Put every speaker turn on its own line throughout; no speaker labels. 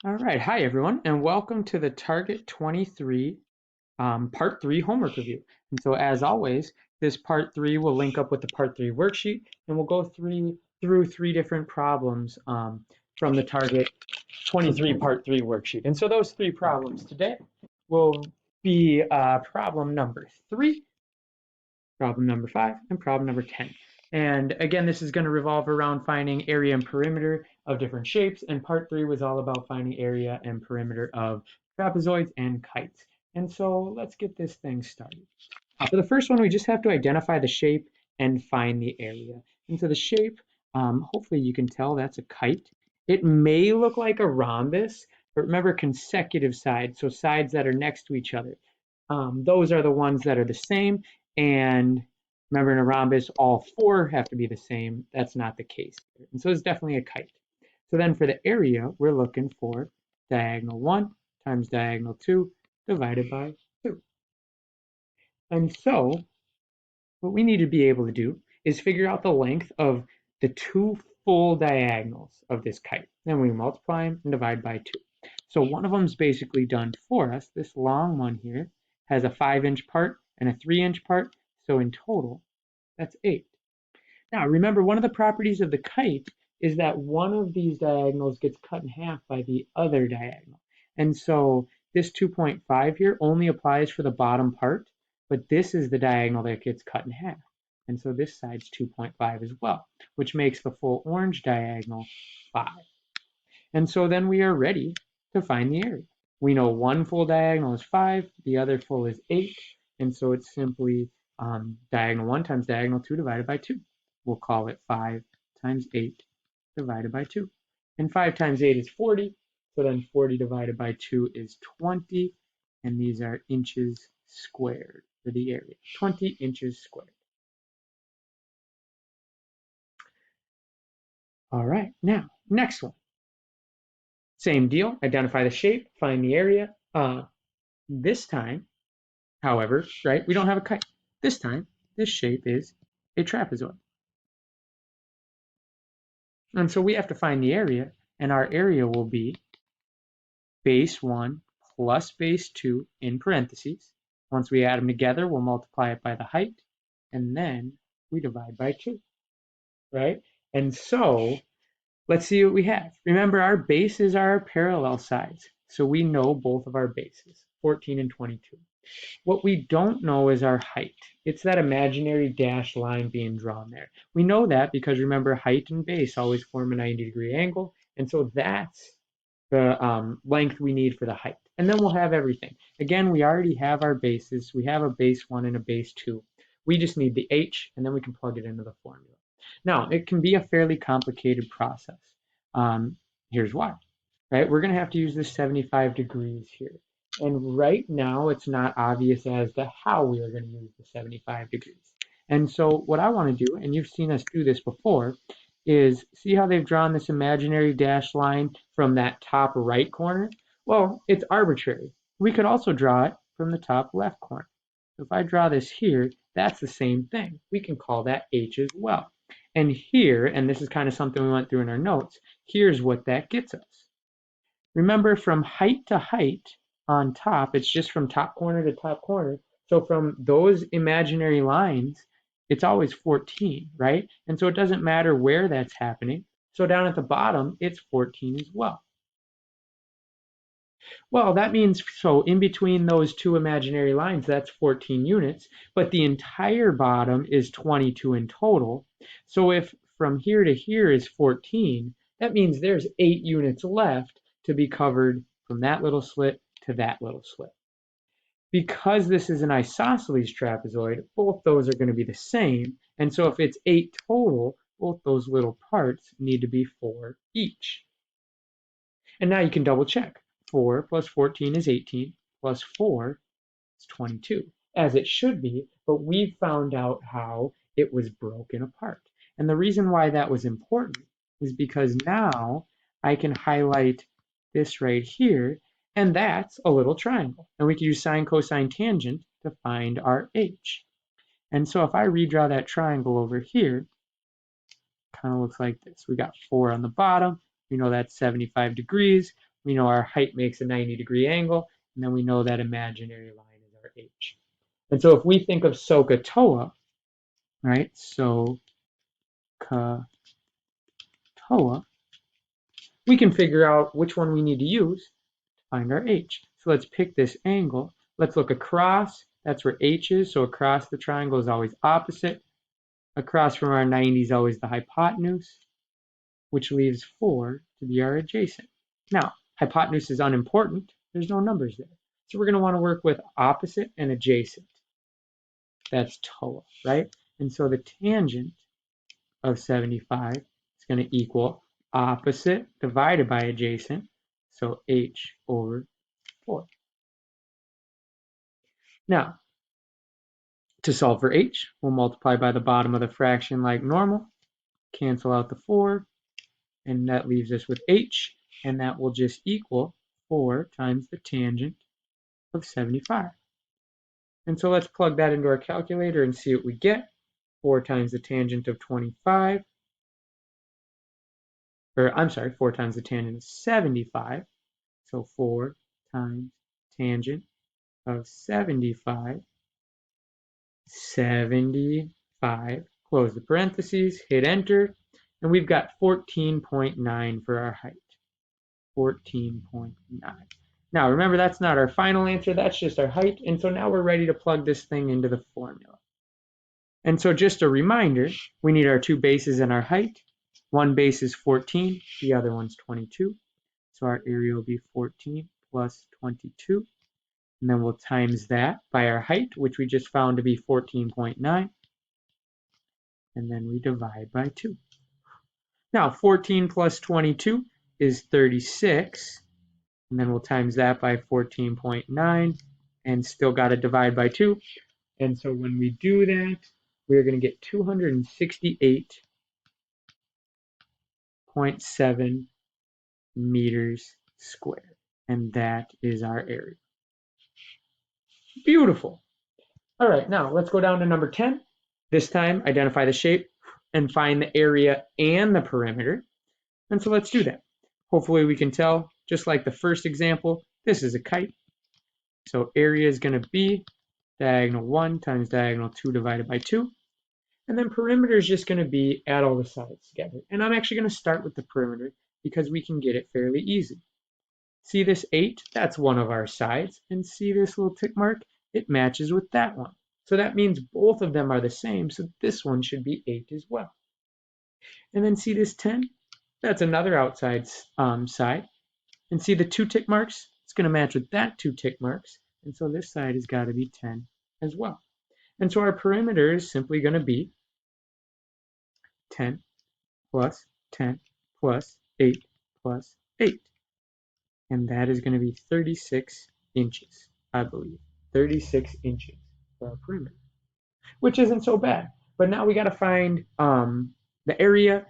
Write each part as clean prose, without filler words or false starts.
All right, hi everyone, and welcome to the Target 23 Part 3 homework review. And so as always, this Part 3 will link up with the Part 3 worksheet, and we'll go through three different problems from the Target 23 Part 3 worksheet. And so those three problems today will be problem number 3, problem number 5, and problem number 10. And again, this is going to revolve around finding area and perimeter of different shapes, and part 3 was all about finding area and perimeter of trapezoids and kites. And so let's get this thing started. For the first one, we just have to identify the shape and find the area. And so the shape, hopefully you can tell that's a kite. It may look like a rhombus, but remember consecutive sides, so sides that are next to each other. Those are the ones that are the same, and remember in a rhombus, all four have to be the same. That's not the case here. And so it's definitely a kite. So then for the area, we're looking for diagonal 1 times diagonal 2 divided by 2. And so what we need to be able to do is figure out the length of the two full diagonals of this kite. Then we multiply them and divide by 2. So one of them is basically done for us. This long one here has a 5-inch part and a 3-inch part. So in total, that's 8. Now remember, one of the properties of the kite is that one of these diagonals gets cut in half by the other diagonal. And so this 2.5 here only applies for the bottom part, but this is the diagonal that gets cut in half. And so this side's 2.5 as well, which makes the full orange diagonal 5. And so then we are ready to find the area. We know one full diagonal is 5, the other full is 8, and so it's simply diagonal 1 times diagonal 2 divided by 2. We'll call it 5 times 8 divided by 2. And 5 times 8 is 40, so then 40 divided by 2 is 20, and these are inches squared for the area, 20 inches squared. All right, now, next one. Same deal, identify the shape, find the area. This time, however, right, we don't have a kite. This time, this shape is a trapezoid. And so we have to find the area, and our area will be base 1 plus base 2 in parentheses. Once we add them together, we'll multiply it by the height, and then we divide by 2, right? And so let's see what we have. Remember, our bases are our parallel sides, so we know both of our bases, 14 and 22. What we don't know is our height. It's that imaginary dashed line being drawn there. We know that because remember, height and base always form a 90-degree angle, and so that's the length we need for the height. And then we'll have everything. Again, we already have our bases. We have a base 1 and a base 2. We just need the h, and then we can plug it into the formula. Now, it can be a fairly complicated process. Here's why. Right? We're going to have to use this 75 degrees here. And right now, it's not obvious as to how we are going to use the 75 degrees. And so what I want to do, and you've seen us do this before, is see how they've drawn this imaginary dashed line from that top right corner? Well, it's arbitrary. We could also draw it from the top left corner. So if I draw this here, that's the same thing. We can call that h as well. And here, and this is kind of something we went through in our notes, here's what that gets us. Remember, from height to height on top, it's just from top corner to top corner. So from those imaginary lines, it's always 14, right? And so it doesn't matter where that's happening. So down at the bottom, it's 14 as well. Well, that means, so in between those two imaginary lines, that's 14 units, but the entire bottom is 22 in total. So if from here to here is 14, that means there's 8 units left to be covered from that little slit to that little slit. Because this is an isosceles trapezoid, both those are going to be the same. And so if it's 8 total, both those little parts need to be 4 each. And now you can double check. 4 plus 14 is 18, plus 4 is 22, as it should be, but we found out how it was broken apart. And the reason why that was important is because now I can highlight this right here, and that's a little triangle. And we can use sine, cosine, tangent to find our h. And so if I redraw that triangle over here, kind of looks like this. We got 4 on the bottom. We know that's 75 degrees. We know our height makes a 90-degree angle, and then we know that imaginary line is our h. And so if we think of SOHCAHTOA, right, SOHCAHTOA, we can figure out which one we need to use to find our h. So let's pick this angle. Let's look across. That's where h is, so across the triangle is always opposite. Across from our 90 is always the hypotenuse, which leaves 4 to be our adjacent. Now, hypotenuse is unimportant. There's no numbers there. So we're going to want to work with opposite and adjacent. That's TOA, right? And so the tangent of 75 is going to equal opposite divided by adjacent, so h over 4. Now, to solve for h, we'll multiply by the bottom of the fraction like normal, cancel out the 4, and that leaves us with h, and that will just equal 4 times the tangent of 75. And so let's plug that into our calculator and see what we get. 4 times the tangent of 25, or I'm sorry, 4 times the tangent of 75. So 4 times tangent of 75, 75, close the parentheses, hit enter, and we've got 14.9 for our height. 14.9. Now remember, that's not our final answer, that's just our height, and so now we're ready to plug this thing into the formula. And so just a reminder, we need our two bases and our height. One base is 14, the other one's 22. So our area will be 14 plus 22. And then we'll times that by our height, which we just found to be 14.9. And then we divide by 2. Now 14 plus 22 is 36. And then we'll times that by 14.9 and still got to divide by 2. And so when we do that, we're going to get 268.7 meters squared. And that is our area. Beautiful. All right, now let's go down to number 10. This time, identify the shape and find the area and the perimeter. And so let's do that. Hopefully we can tell, just like the first example, this is a kite. So area is going to be diagonal 1 times diagonal 2 divided by 2. And then perimeter is just going to be add all the sides together. And I'm actually going to start with the perimeter because we can get it fairly easy. See this 8? That's one of our sides. And see this little tick mark? It matches with that one. So that means both of them are the same. So this one should be 8 as well. And then see this 10? That's another outside side. And see the 2 tick marks? It's going to match with that 2 tick marks. And so this side has got to be 10 as well. And so our perimeter is simply going to be 10 plus 10 plus 8 plus 8. And that is going to be 36 inches, I believe. 36 inches for our perimeter, which isn't so bad. But now we got to find the area,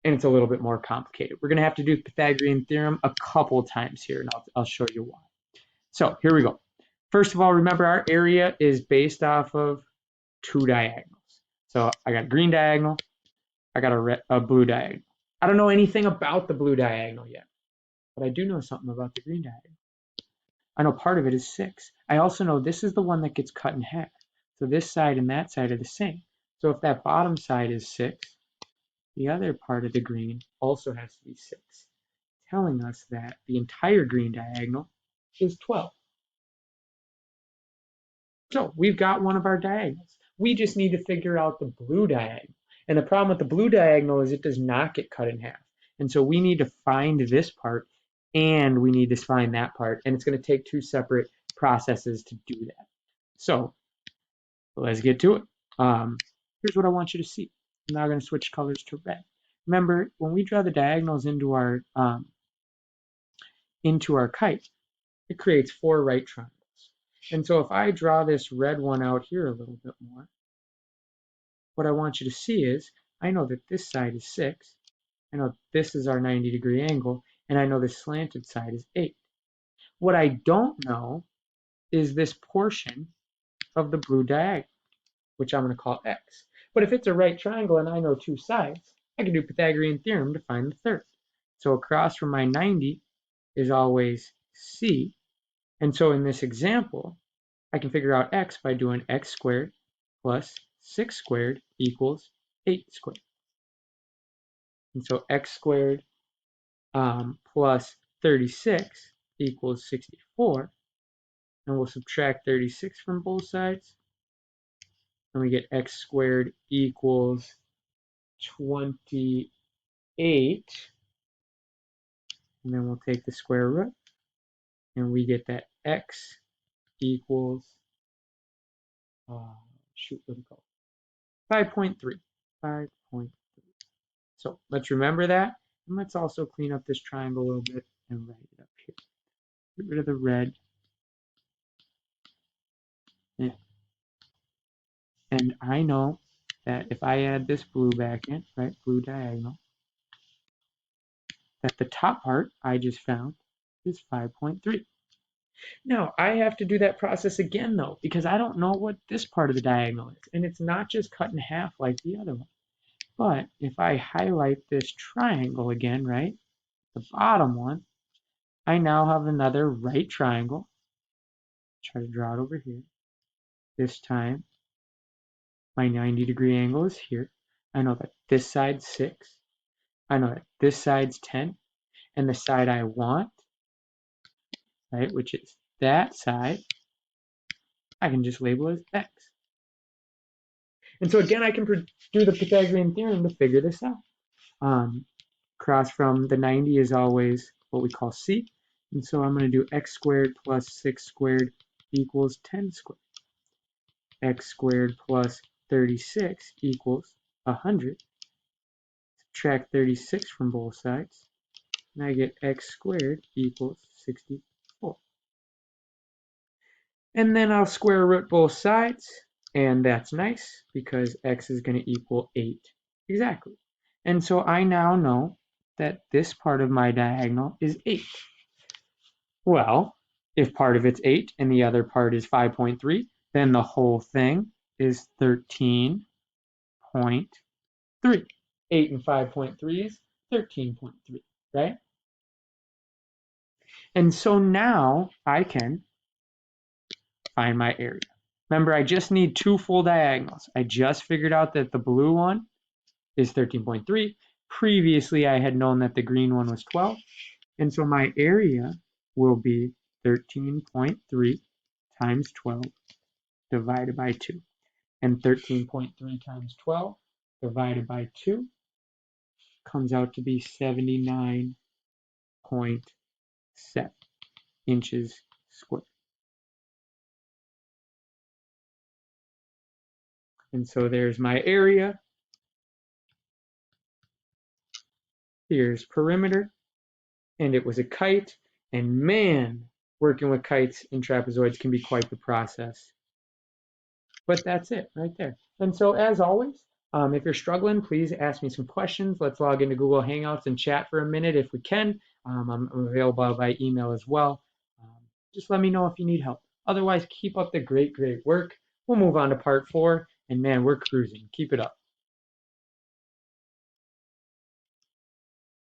and it's a little bit more complicated. We're going to have to do the Pythagorean theorem a couple times here, and I'll show you why. So here we go. First of all, remember our area is based off of 2 diagonals. So I got a green diagonal, I got a blue diagonal. I don't know anything about the blue diagonal yet, but I do know something about the green diagonal. I know part of it is 6. I also know this is the one that gets cut in half. So this side and that side are the same. So if that bottom side is 6, the other part of the green also has to be 6, telling us that the entire green diagonal is 12. So we've got one of our diagonals. We just need to figure out the blue diagonal. And the problem with the blue diagonal is it does not get cut in half. And so we need to find this part and we need to find that part. And it's going to take 2 separate processes to do that. So let's get to it. Here's what I want you to see. I'm now going to switch colors to red. Remember, when we draw the diagonals into our kite, it creates 4 right triangles. And so if I draw this red one out here a little bit more, what I want you to see is, I know that this side is 6, I know this is our 90-degree angle, and I know this slanted side is 8. What I don't know is this portion of the blue diagonal, which I'm going to call x. But if it's a right triangle and I know 2 sides, I can do Pythagorean theorem to find the third. So across from my 90, is always c. And so in this example, I can figure out x by doing x squared plus 6 squared equals 8 squared. And so x squared plus 36 equals 64. And we'll subtract 36 from both sides. And we get x squared equals 28. And then we'll take the square root. And we get that x equals, what do you call it? 5.3. 5.3. So let's remember that. And let's also clean up this triangle a little bit and write it up here. Get rid of the red. Yeah. And I know that if I add this blue back in, right, blue diagonal, that the top part I just found is 5.3. Now, I have to do that process again, though, because I don't know what this part of the diagonal is. And it's not just cut in half like the other one. But if I highlight this triangle again, right, the bottom one, I now have another right triangle. Try to draw it over here. This time, my 90-degree angle is here. I know that this side's 6. I know that this side's 10. And the side I want, right, which is that side, I can just label as x. And so again, I can do the Pythagorean theorem to figure this out. Cross from the 90 is always what we call c. And so I'm going to do x squared plus 6 squared equals 10 squared. X squared plus 36 equals 100. Subtract 36 from both sides. And I get x squared equals 64. And then I'll square root both sides. And that's nice because x is going to equal 8 exactly. And so I now know that this part of my diagonal is 8. Well, if part of it's 8 and the other part is 5.3, then the whole thing is 13.3. 8 and 5.3 is 13.3, right? And so now I can find my area. Remember, I just need 2 full diagonals. I just figured out that the blue one is 13.3. Previously, I had known that the green one was 12. And so my area will be 13.3 times 12 divided by 2. And 13.3 times 12 divided by 2 comes out to be 79.7 inches squared. And so there's my area. Here's perimeter. And it was a kite. And man, working with kites and trapezoids can be quite the process. But that's it right there. And so as always, if you're struggling, please ask me some questions. Let's log into Google Hangouts and chat for a minute if we can. I'm available by email as well. Just let me know if you need help. Otherwise, keep up the great work. We'll move on to part 4. And man, we're cruising. Keep it up.